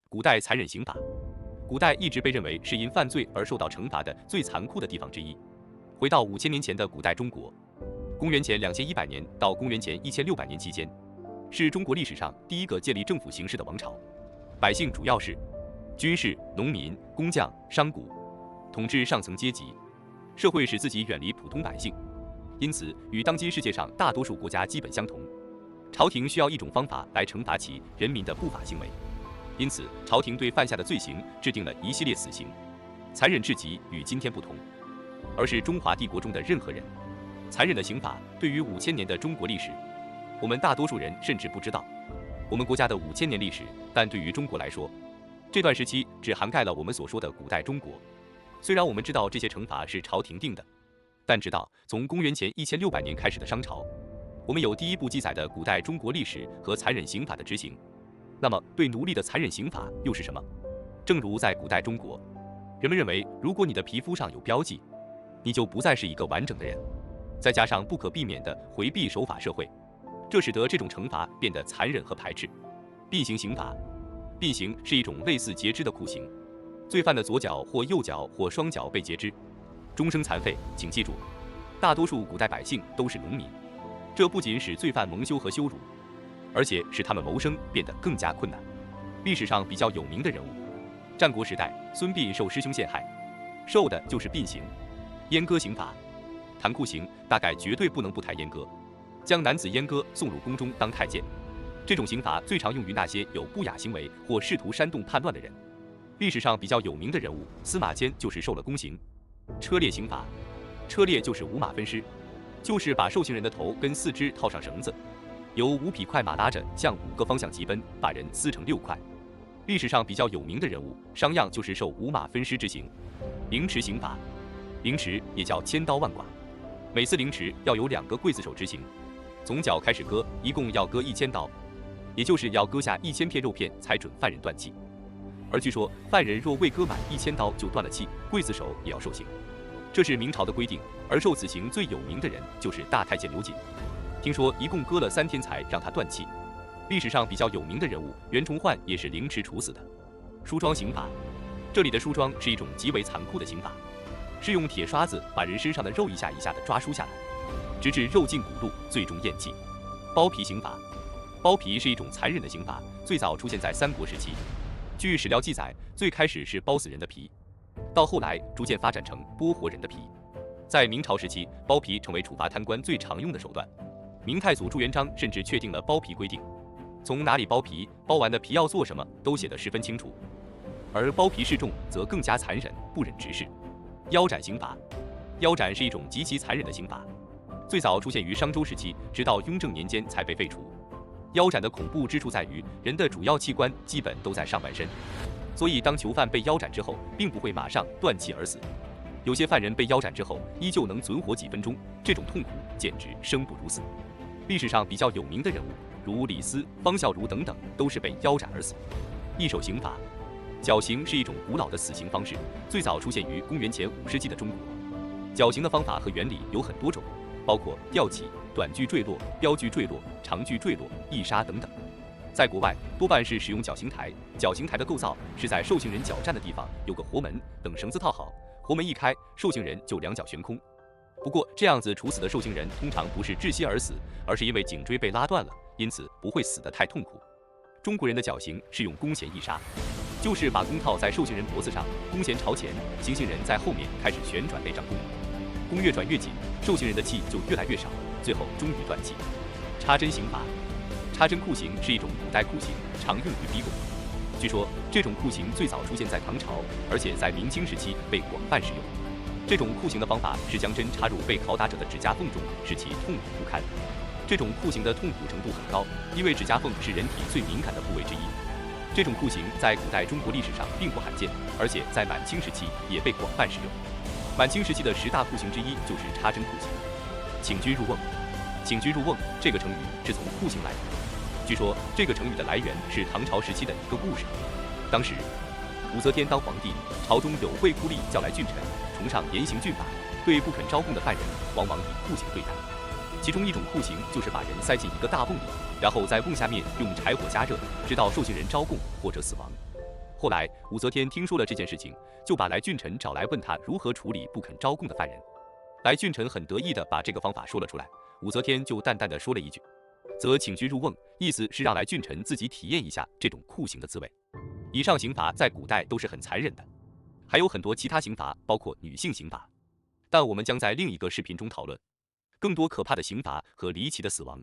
古代残忍刑法，古代一直被认为是因犯罪而受到惩罚的最残酷的地方之一。回到5000年前的古代中国，公元前2100年到公元前1600年期间，是中国历史上第一个建立政府形式的王朝。百姓主要是军事、农民、工匠、商贾，统治上层阶级，社会使自己远离普通百姓，因此与当今世界上大多数国家基本相同。朝廷需要一种方法来惩罚其人民的不法行为。因此，朝廷对犯下的罪行制定了一系列死刑，残忍至极，与今天不同，而是中华帝国中的任何人。残忍的刑法对于5000年的中国历史，我们大多数人甚至不知道。我们国家的5000年历史，但对于中国来说，这段时期只涵盖了我们所说的古代中国。虽然我们知道这些惩罚是朝廷定的，但直到从公元前1600年开始的商朝，我们有第一部记载的古代中国历史和残忍刑法的执行。那么，对奴隶的残忍刑法又是什么？正如在古代中国，人们认为，如果你的皮肤上有标记，你就不再是一个完整的人。再加上不可避免的回避守法社会，这使得这种惩罚变得残忍和排斥。膑刑刑法，膑刑是一种类似截肢的酷刑，罪犯的左脚或右脚或双脚被截肢，终生残废。请记住，大多数古代百姓都是农民，这不仅使罪犯蒙羞和羞辱，而且使他们谋生变得更加困难。历史上比较有名的人物，战国时代孙膑受师兄陷害，受的就是膑刑。阉割刑法，谈酷刑大概绝对不能不谈阉割，将男子阉割送入宫中当太监。这种刑罚最常用于那些有不雅行为或试图煽动叛乱的人。历史上比较有名的人物司马迁就是受了宫刑。车裂刑法，车裂就是五马分尸，就是把受刑人的头跟四肢套上绳子，由5匹快马拉着向5个方向疾奔，把人撕成6块。历史上比较有名的人物商鞅就是受5马分尸之刑。凌迟刑法，凌迟也叫千刀万剐，每次凌迟要有2个刽子手执行，从脚开始割，一共要割1000刀，也就是要割下1000片肉片才准犯人断气。而据说犯人若未割满1000刀就断了气，刽子手也要受刑，这是明朝的规定。而受此刑最有名的人就是大太监刘瑾，听说一共割了3天才让他断气。历史上比较有名的人物袁崇焕也是凌迟处死的。梳妆刑法，这里的梳妆是一种极为残酷的刑法，是用铁刷子把人身上的肉一下一下的抓梳下来，直至肉尽骨露，最终咽气。剥皮刑法，剥皮是一种残忍的刑法，最早出现在3国时期。据史料记载，最开始是剥死人的皮，到后来逐渐发展成剥活人的皮。在明朝时期，剥皮成为处罚贪官最常用的手段。明太祖朱元璋甚至确定了剥皮规定，从哪里剥皮，剥完的皮要做什么，都写得十分清楚。而剥皮示众则更加残忍，不忍直视。腰斩刑法，腰斩是一种极其残忍的刑法，最早出现于商周时期，直到雍正年间才被废除。腰斩的恐怖之处在于，人的主要器官基本都在上半身，所以当囚犯被腰斩之后，并不会马上断气而死。有些犯人被腰斩之后，依旧能存活几分钟，这种痛苦简直生不如死。历史上比较有名的人物，如李斯、方孝孺等等，都是被腰斩而死。一手刑法，绞刑是一种古老的死刑方式，最早出现于公元前5世纪的中国。绞刑的方法和原理有很多种，包括吊起、短锯坠落、标锯坠落、长锯坠落、缢杀等等。在国外多半是使用绞刑台，绞刑台的构造是在受刑人脚站的地方有个活门，等绳子套好，活门一开，受刑人就2脚悬空。不过这样子处死的受刑人通常不是窒息而死，而是因为颈椎被拉断了，因此不会死得太痛苦。中国人的绞刑是用弓弦缢杀，就是把弓套在受刑人脖子上，弓弦朝前，行刑人在后面开始旋转那张弓，弓越转越紧，受刑人的气就越来越少，最后终于断气。插针刑法，插针酷刑是一种古代酷刑，常用于逼供。据说这种酷刑最早出现在唐朝，而且在明清时期被广泛使用。这种酷刑的方法是将针插入被拷打者的指甲缝中，使其痛苦不堪。这种酷刑的痛苦程度很高，因为指甲缝是人体最敏感的部位之一。这种酷刑在古代中国历史上并不罕见，而且在满清时期也被广泛使用。满清时期的10大酷刑之一就是插针酷刑。请君入瓮，请君入瓮这个成语是从酷刑来的。据说这个成语的来源是唐朝时期的一个故事。当时武则天当皇帝，朝中有卫酷吏叫来郡臣，崇尚严刑峻法，对不肯招供的犯人往往以酷刑对待。其中一种酷刑就是把人塞进一个大瓮里，然后在瓮下面用柴火加热，直到受刑人招供或者死亡。后来武则天听说了这件事情，就把来俊臣找来问他如何处理不肯招供的犯人。来俊臣很得意地把这个方法说了出来，武则天就淡淡地说了一句：“则请君入瓮”，意思是让来俊臣自己体验一下这种酷刑的滋味。以上刑罚在古代都是很残忍的，还有很多其他刑罚，包括女性刑罚，但我们将在另一个视频中讨论更多可怕的刑罚和离奇的死亡。